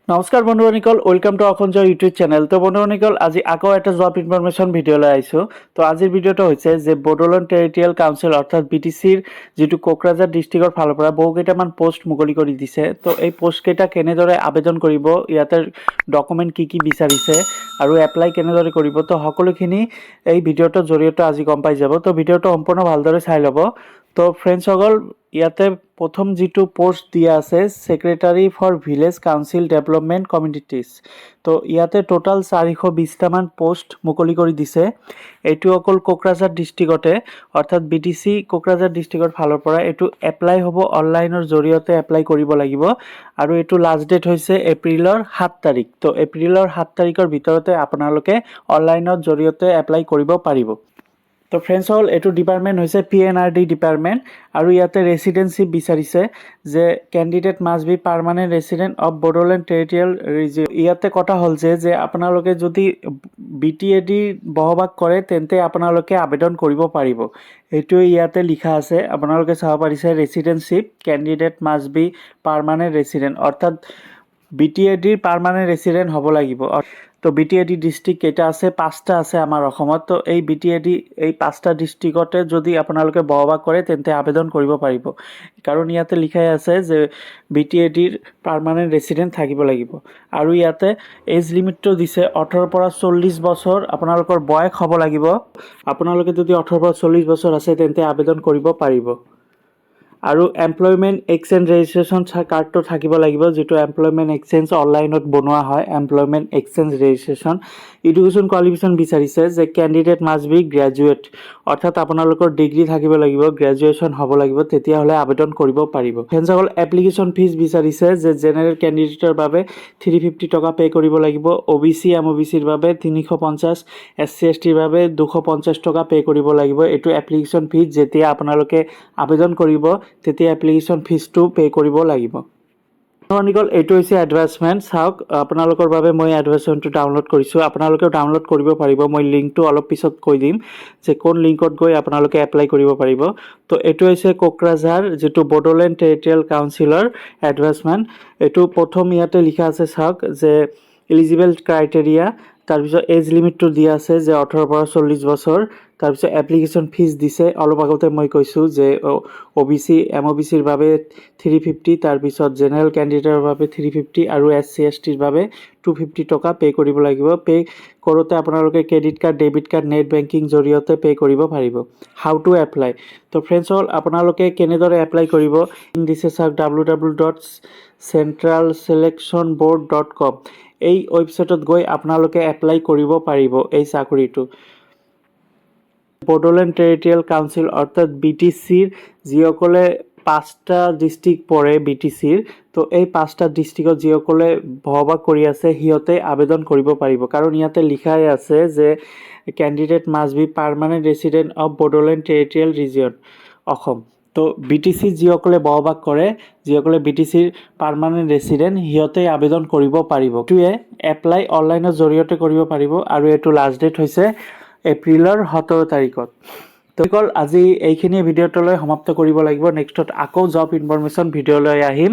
নমস্কাৰ বন্ধুসকল, welcome to অখঞ্জ YouTube channel. তো বন্ধুসকল, আজি আকৌ এটা জব ইনফৰমেশ্যন ভিডিঅ'লৈ আহিছোঁ। তো আজিৰ ভিডিঅ'টো হৈছে যে বড়োলেণ্ড টেৰিটৰিয়েল কাউন্সিল অৰ্থাৎ BTCৰ যিটো কোকৰাঝাৰ ডিষ্ট্ৰিক্টৰ ফালৰ পৰা বহুকেইটামান পোষ্ট মুকলি কৰি দিছে। তো এই পোষ্টকেইটা কেনেদৰে আবেদন কৰিব, ইয়াতে ডকুমেণ্ট কি বিচাৰিছে আৰু এপ্লাই কেনেদৰে কৰিব, তো সকলোখিনি এই ভিডিঅ'টোৰ জৰিয়তে আজি গম পাই যাব। তো ভিডিঅ'টো সম্পূৰ্ণ ভালদৰে চাই ল'ব। তো ফ্ৰেণ্ডসকল, ইয়াতে প্ৰথম যিটো পোষ্ট দিয়া আছে secretary for village council development communities. তো ইয়াতে টোটাল 420টামান পোষ্ট মুকলি কৰি দিছে। এইটো অকল কোকৰাঝাৰ ডিষ্ট্ৰিক্টতে অৰ্থাৎ BTC কোকৰাঝাৰ ডিষ্ট্ৰিক্টৰ ফালৰ পৰা এইটো এপ্লাই হ'ব, অনলাইনৰ জৰিয়তে এপ্লাই কৰিব লাগিব। আৰু এইটো লাষ্ট ডেট হৈছে এপ্ৰিলৰ 7 তাৰিখ। তো এপ্ৰিলৰ 7 তাৰিখৰ ভিতৰতে আপোনালোকে অনলাইনৰ জৰিয়তে এপ্লাই কৰিব পাৰিব। তো ফ্ৰেণ্ডসকল, এইটো ডিপাৰ্টমেণ্ট হৈছে PNRD ডিপাৰ্টমেণ্ট আৰু ইয়াতে ৰেচিডেঞ্চিপ বিচাৰিছে যে candidate must be permanent resident of Bodoland territorial region. ইয়াতে কথা হ'ল যে আপোনালোকে যদি BTAD বসবাস কৰে তেন্তে আপোনালোকে আবেদন কৰিব পাৰিব। এইটোৱে ইয়াতে লিখা আছে, আপোনালোকে চাব পাৰিছে residentship candidate must be permanent resident, অৰ্থাৎ BTADৰ পাৰ্মানেণ্ট ৰেচিডেণ্ট হ'ব লাগিব। তো BTAD ডিষ্ট্ৰিক্ট কেইটা আছে? 5টা আছে আমাৰ অসমত। তো এই BTAD এই 5টা ডিষ্ট্ৰিক্টতে যদি আপোনালোকে বসবাস কৰে তেন্তে আবেদন কৰিব পাৰিব, কাৰণ ইয়াতে লিখাই আছে যে BTADৰ পাৰ্মানেণ্ট ৰেচিডেণ্ট থাকিব লাগিব। আৰু ইয়াতে এজ লিমিটটো দিছে 18 পৰা 40 বছৰ আপোনালোকৰ বয়স হ'ব লাগিব। আপোনালোকে যদি 18 পৰা 40 বছৰ আছে তেন্তে আবেদন কৰিব পাৰিব। আৰু এমপ্লয়মেণ্ট এক্সচেঞ্জ ৰেজিষ্ট্ৰেশ্যন কাৰ্ডটো থাকিব লাগিব, যিটো এমপ্লয়মেণ্ট এক্সচেঞ্জ অনলাইনত বনোৱা হয়। Employment exchange registration. Education qualification বিচাৰিছে যে কেণ্ডিডেট মাষ্ট বি গ্ৰেজুৱেট, অৰ্থাৎ আপোনালোকৰ ডিগ্ৰী থাকিব লাগিব, গ্ৰেজুৱেশ্যন হ'ব লাগিব, তেতিয়াহ'লে আবেদন কৰিব পাৰিব। ফ্ৰেণ্ডসকল, এপ্লিকেশ্যন ফিজ বিচাৰিছে যে জেনেৰেল কেণ্ডিডেটৰ বাবে 350 টকা পে' কৰিব লাগিব, OBC MOBCৰ বাবে 350, SC STৰ বাবে 250 টকা পে' কৰিব লাগিব। এইটো এপ্লিকেশ্যন ফিজ। যেতিয়া আপোনালোকে আবেদন কৰিব তেতিয়া এপ্লিকেশ্যন ফিজটো পে' কৰিব লাগিব। এইটো হৈছে এডভাৰ্টাইজমেণ্ট। চাওক, আপোনালোকৰ বাবে মই এডভাৰ্টাইজমেণ্টটো ডাউনলোড কৰিছোঁ, আপোনালোকেও ডাউনলোড কৰিব পাৰিব। মই লিংকটো অলপ পিছত কৈ দিম যে কোন লিংকত গৈ আপোনালোকে এপ্লাই কৰিব পাৰিব। তো এইটো হৈছে কোকৰাঝাৰ যিটো বড়োলেণ্ড টেৰিটৰিয়েল কাউন্সিলৰ এডভাৰ্টাইজমেণ্ট। এইটো প্ৰথম ইয়াতে লিখা আছে, চাওক যে এলিজিবল ক্ৰাইটেৰিয়া, তাৰপিছত এজ লিমিটটো দিয়া আছে যে 18 পৰা 40 বছৰ, তাৰপিছত এপ্লিকেশ্যন ফিজ দিছে। অলপ আগতে মই কৈছোঁ যে OBC MOBCৰ বাবে 350, তাৰপিছত জেনেৰেল কেণ্ডিডেটৰ বাবে 350 আৰু SC STৰ বাবে 250 টকা পে' কৰিব লাগিব। পে' কৰোঁতে আপোনালোকে credit card, debit card, net banking জৰিয়তে পে' কৰিব পাৰিব। How to apply. তো ফ্ৰেণ্ডছসকল, আপোনালোকে কেনেদৰে এপ্লাই কৰিব দিছে চাওক, www.centralselectionboard.com। এই ৱেবছাইটত গৈ আপোনালোকে এপ্লাই কৰিব পাৰিব এই চাকৰিটো। বড়োলেণ্ড টেৰিটৰিয়েল কাউন্সিল অৰ্থাৎ BTCৰ যিসকলে 5টা ডিষ্ট্ৰিক্ট পৰে BTCৰ, তো এই 5টা ডিষ্ট্ৰিক্টত যিসকলে বসবাস কৰি আছে সিহঁতে আবেদন কৰিব পাৰিব, কাৰণ ইয়াতে লিখাই আছে যে candidate must be permanent resident of Bodoland territorial region Assam. তো BTC যিসকলে বসবাস কৰে, যিসকলে BTCৰ পাৰ্মানেণ্ট ৰেচিডেণ্ট, সিহঁতে আবেদন কৰিব পাৰিব। এইটোৱে এপ্লাই অনলাইনৰ জৰিয়তে কৰিব পাৰিব আৰু এইটো লাষ্ট ডেট হৈছে এপ্ৰিলৰ 17 তাৰিখত। তো আজি এইখিনি ভিডিঅ'টোলৈ সমাপ্ত কৰিব লাগিব। নেক্সটত আকৌ জব ইনফৰমেশ্যন ভিডিঅ'লৈ আহিম।